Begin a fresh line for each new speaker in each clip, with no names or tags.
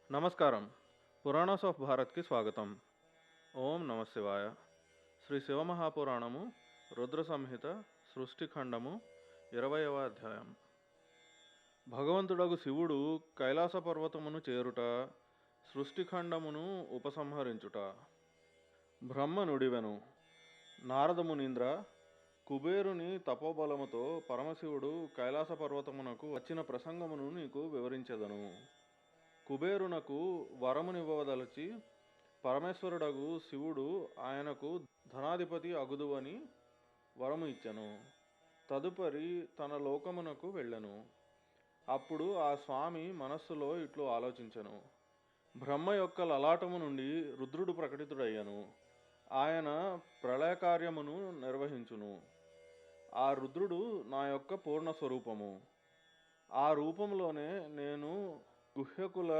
నమస్కారం. పురాణాస్ ఆఫ్ భారత్‌కి స్వాగతం. ఓం నమ శివాయ. శ్రీ శివమహాపురాణము రుద్ర సంహిత సృష్టిఖండము 20వ అధ్యాయం. భగవంతుడగు శివుడు కైలాస పర్వతమును చేరుట, సృష్టిఖండమును ఉపసంహరించుట. బ్రహ్మ నుడివెను. నారద మునీంద్ర, కుబేరుని తపోబలముతో పరమశివుడు కైలాస పర్వతమునకు వచ్చిన ప్రసంగమును నీకు వివరించెదను. కుబేరునకు వరమునివ్వదలచి పరమేశ్వరుడగు శివుడు ఆయనకు ధనాధిపతి అగుదువని వరము ఇచ్చెను. తదుపరి తన లోకమునకు వెళ్ళెను. అప్పుడు ఆ స్వామి మనస్సులో ఇట్లు ఆలోచించెను. బ్రహ్మ యొక్క లలాటము నుండి రుద్రుడు ప్రకటితుడయ్యను. ఆయన ప్రళయకార్యమును నిర్వహించును. ఆ రుద్రుడు నా యొక్క పూర్ణ స్వరూపము. ఆ రూపంలోనే నేను గుహ్యకుల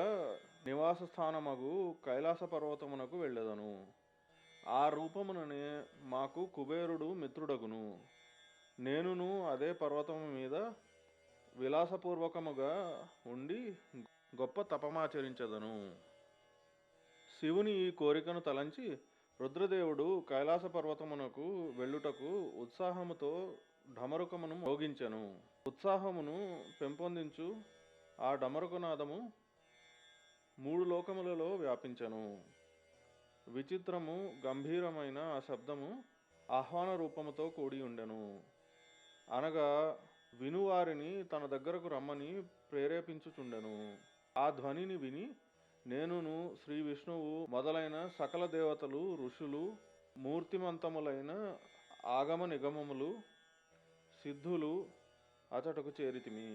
నివాస స్థానమగు కైలాస పర్వతమునకు వెళ్ళెదను. ఆ రూపముననే మాకు కుబేరుడు మిత్రుడగును. నేనును అదే పర్వతము మీద విలాసపూర్వకముగా ఉండి గొప్ప తపమాచరించెదను. శివుని ఈ కోరికను తలంచి రుద్రదేవుడు కైలాస పర్వతమునకు వెళ్ళుటకు ఉత్సాహముతో ఢమరుకమును మోగించెను. ఉత్సాహమును పెంపొందించు ఆ డమరుకనాదము 3 లోకములలో వ్యాపించెను. విచిత్రము గంభీరమైన ఆ శబ్దము ఆహ్వాన రూపముతో కూడి ఉండెను. అనగా వినువారిని తన దగ్గరకు రమ్మని ప్రేరేపించుచుండెను. ఆ ధ్వనిని విని నేనును శ్రీ విష్ణువు మొదలైన సకల దేవతలు, ఋషులు, మూర్తిమంతములైన ఆగమ నిగమములు, సిద్ధులు అచటకు చేరితిమి.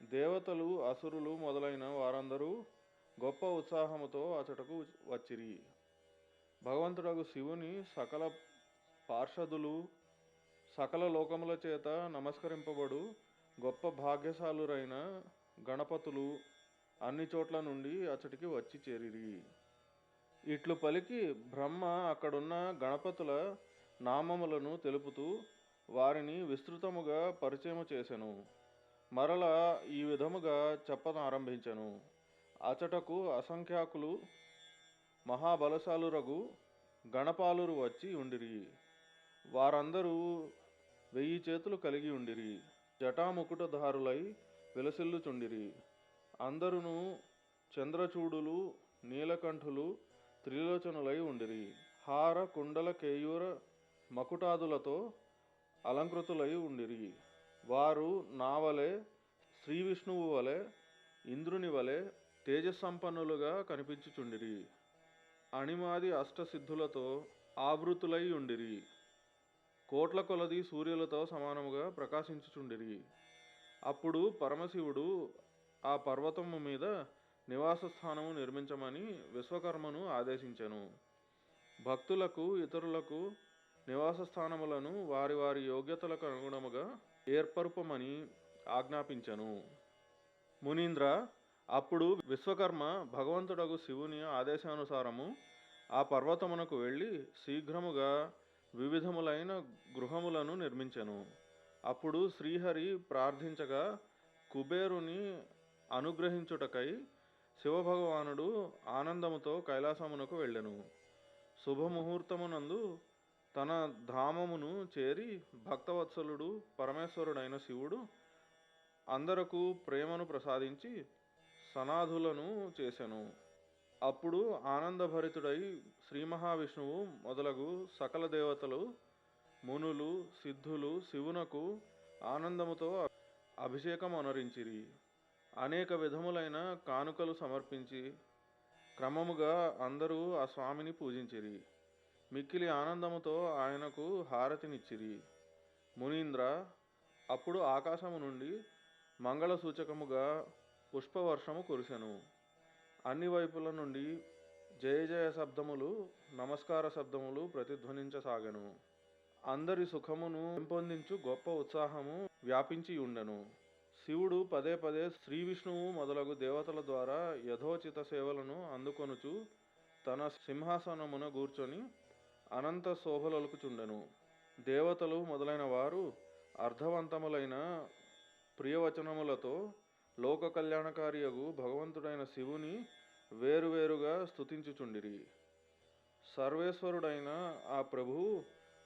దేవతలు, అసురులు మొదలైన వారందరూ గొప్ప ఉత్సాహముతో అచటకు వచ్చిరి. భగవంతుడగు శివుని సకల పార్షదులు, సకల లోకముల చేత నమస్కరింపబడు గొప్ప భాగ్యశాలురైన గణపతులు అన్ని చోట్ల నుండి అచటికి వచ్చి చేరిరి. ఇట్లు పలికి బ్రహ్మ అక్కడున్న గణపతుల నామములను తెలుపుతూ వారిని విస్తృతముగా పరిచయము చేసెను. మరల ఈ విధముగా చెప్పనారంభించెను. అచటకు అసంఖ్యాకులు మహాబలశాలురగు గణపాలురు వచ్చి ఉండిరి. వారందరూ 1000 చేతులు కలిగి ఉండిరి. జటాముకుటధారులై విలసిల్లుచుండిరి. అందరును చంద్రచూడులు, నీలకంఠులు, త్రిలోచనులై ఉండిరి. హార కుండల కేయూర మకుటాదులతో అలంకృతులై ఉండిరి. వారు నా వలె, శ్రీ విష్ణువు వలె, ఇంద్రుని వలె తేజస్సంపన్నులుగా కనిపించుచుండిరి. అణిమాది అష్టసిద్ధులతో ఆవృతులై ఉండిరి. కోట్ల కొలది సూర్యులతో సమానముగా ప్రకాశించుచుండిరి. అప్పుడు పరమశివుడు ఆ పర్వతము మీద నివాస స్థానము నిర్మించమని విశ్వకర్మను ఆదేశించెను. భక్తులకు, ఇతరులకు నివాస స్థానములను వారి వారి యోగ్యతలకు అనుగుణముగా ఏర్పరుపమని ఆజ్ఞాపించెను. మునీంద్ర, అప్పుడు విశ్వకర్మ భగవంతుడగు శివుని ఆదేశానుసారము ఆ పర్వతమునకు వెళ్ళి శీఘ్రముగా వివిధములైన గృహములను నిర్మించెను. అప్పుడు శ్రీహరి ప్రార్థించగా కుబేరుని అనుగ్రహించుటకై శివభగవానుడు ఆనందముతో కైలాసమునకు వెళ్ళెను. శుభముహూర్తమునందు తన ధామమును చేరి భక్తవత్సలుడు పరమేశ్వరుడైన శివుడు అందరకు ప్రేమను ప్రసాదించి సనాథులను చేసెను. అప్పుడు ఆనందభరితుడై శ్రీ మహావిష్ణువు మొదలగు సకల దేవతలు, మునులు, సిద్ధులు శివునకు ఆనందముతో అభిషేకం అనరించిరి. అనేక విధములైన కానుకలు సమర్పించి క్రమముగా అందరూ ఆ స్వామిని పూజించిరి. మిక్కిలి ఆనందముతో ఆయనకు హారతినిచ్చిరి. మునీంద్ర, అప్పుడు ఆకాశము నుండి మంగళ సూచకముగా పుష్పవర్షము కురిసెను. అన్ని వైపుల నుండి జయ జయ శబ్దములు, నమస్కార శబ్దములు ప్రతిధ్వనించసాగెను. అందరి సుఖమును పెంపొందించు గొప్ప ఉత్సాహము వ్యాపించి ఉండెను. శివుడు పదే పదే శ్రీ విష్ణువు మొదలగు దేవతల ద్వారా యథోచిత సేవలను అందుకొనుచు తన సింహాసనమున కూర్చొని అనంత శోభలొలుకుచుండెను. దేవతలు మొదలైన వారు అర్థవంతములైన ప్రియవచనములతో లోక కళ్యాణకారియగు భగవంతుడైన శివుని వేరువేరుగా స్తుతించుచుండిరి. సర్వేశ్వరుడైన ఆ ప్రభువు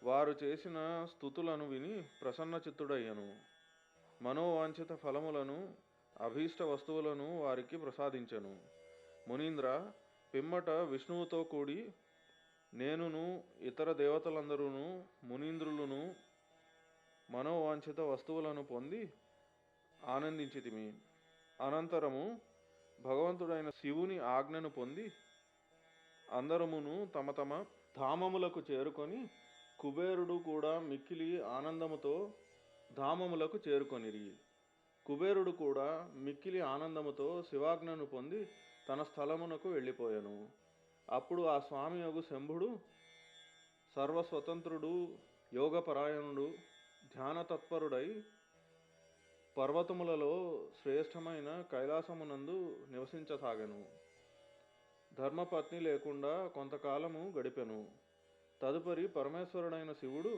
వారు చేసిన స్తుతులను విని ప్రసన్నచిత్తుడయ్యను. మనోవాంఛిత ఫలములను అభీష్ట వస్తువులను వారికి ప్రసాదించెను. మునీంద్ర, పిమ్మట విష్ణువుతో కూడి నేనును ఇతర దేవతలందరూను మునీంద్రులను మనోవాంఛిత వస్తువులను పొంది ఆనందించితిమి. అనంతరము భగవంతుడైన శివుని ఆజ్ఞను పొంది అందరమును తమ తమ ధామములకు చేరుకొని కుబేరుడు కూడా మిక్కిలి ఆనందముతో ధామములకు చేరుకొనిరి. కుబేరుడు కూడా మిక్కిలి ఆనందముతో శివాజ్ఞను పొంది తన స్థలమునకు వెళ్ళిపోయాను. అప్పుడు ఆ స్వామియగు శంభుడు సర్వస్వతంత్రుడు, యోగపరాయణుడు, ధ్యానతత్పరుడై పర్వతములలో శ్రేష్టమైన కైలాసమునందు నివసించసాగెను. ధర్మపత్ని లేకుండా కొంతకాలము గడిపెను. తదుపరి పరమేశ్వరుడైన శివుడు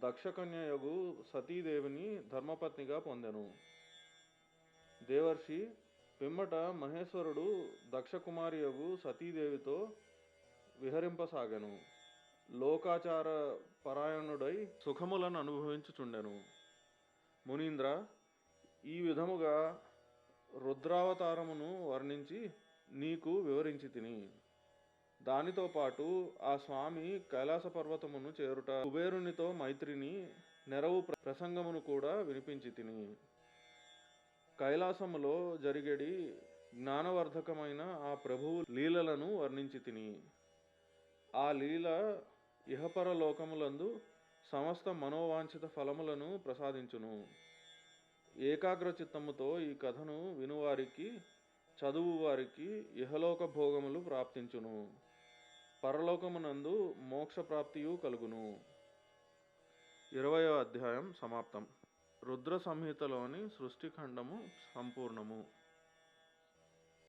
దక్షకన్యయగు సతీదేవిని ధర్మపత్నిగా పొందెను. దేవర్షి, పిమ్మట మహేశ్వరుడు దక్షకుమారియగు సతీదేవితో విహరింపసాగెను. లోకాచార పరాయణుడై సుఖములను అనుభవించుచుండెను. మునీంద్ర, ఈ విధముగా రుద్రావతారమును వర్ణించి నీకు వివరించి తిని. దానితో పాటు ఆ స్వామి కైలాస పర్వతమును చేరుట, కుబేరునితో మైత్రిని నెరవు ప్రసంగమును కూడా వినిపించి తిని. కైలాసములో జరిగేడి జ్ఞానవర్ధకమైన ఆ ప్రభువు లీలలను వర్ణించి తిని. ఆ లీల ఇహపర లోకములందు సమస్త మనోవాంఛిత ఫలములను ప్రసాదించును. ఏకాగ్ర చిత్తముతో ఈ కథను వినువారికి, చదువు వారికి ఇహలోక భోగములు ప్రాప్తించును. పరలోకమునందు మోక్ష ప్రాప్తియు కలుగును. 20వ అధ్యాయం సమాప్తం. రుద్ర సంహితలోని సృష్టిఖండము సంపూర్ణము.